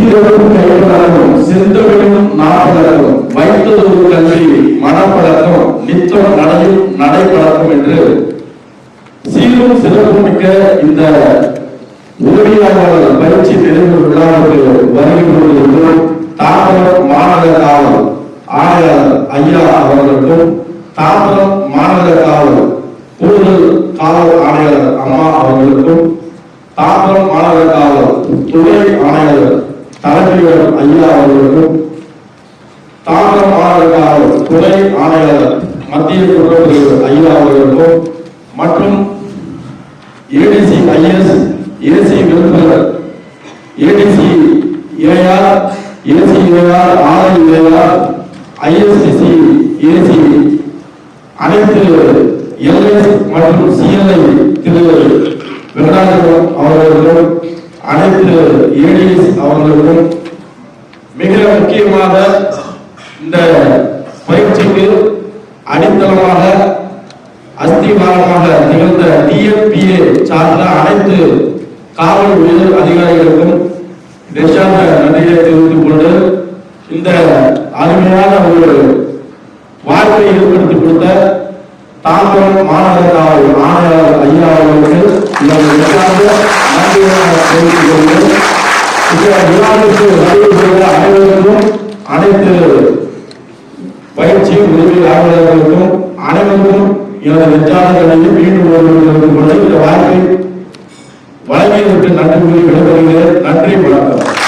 சீரரும் கைப்பழக்கம் செந்தமிழும் நாப்பழக்கம் வைத்ததொரு கல்வி மனப்பழக்கம் நித்தம் நடையும் நடைப்பழக்கம் என்று சீரும் சிறப்பும் மிக்க இந்த உதவியாளர் பயிற்சி நிறைவு விழாவுக்கு வருகை கொண்டிருக்கும் தாம்பரம் மாநகர காவல் ஆணையாளர் ஐயா அவர்களுக்கும் தாம்பரம் மாநகர காவல் கூடுதல் காவல் ஆணையாளர் அம்மா அவர்களுக்கும் தாம்பரம் மாநகர காவல் துணை ஆணையாளர் தலைமையர் ஐயா அவர்களுக்கும் தாம்பரம் மாநகர காவல் துணை ஆணையாளர் மத்திய குற்றப்பிரிவு ஐயா அவர்களுக்கும் மற்றும் ADC IS AC Virudhunagar ADC AR AC AR RI AR ISTC AC அனைத்து எல்எஸ் மற்றும் சிஎல்ஐ திரு வெங்கடாஜலம் அவர்களுக்கும் அனைத்து ஏடிஎஸ் அவர்களுக்கும் மிக முக்கியமாக இந்த பயிற்சிக்கு அடித்தளமாக அஸ்திவாரமாக திகழ்ந்த டிஎன்பிஏ சார்ந்த அனைத்து காவல் உயர் அதிகாரிகளுக்கும் நெஞ்சார்ந்த நன்றியை தெரிவித்துக் கொண்டு இந்த அருமையான ஒரு வாய்ப்பை ஏற்படுத்தி கொடுத்த தாம்பரம் மாநகர காவல் ஆணையாளர் ஐயா அவர்களுக்கு நன்றியை தெரிவித்துக் கொண்டு இந்த விழாவிற்கு வருகை செய்த அனைவருக்கும் அனைத்து பயிற்சி உதவி ஆய்வாளர்களுக்கும் அனைவருக்கும் எனது நெஞ்சார்ந்த மீண்டும் ஒரு வாய்ப்பை வழங்கியதற்கு நன்றி கூறி விடைபெறுகிறேன். நன்றி, வணக்கம்.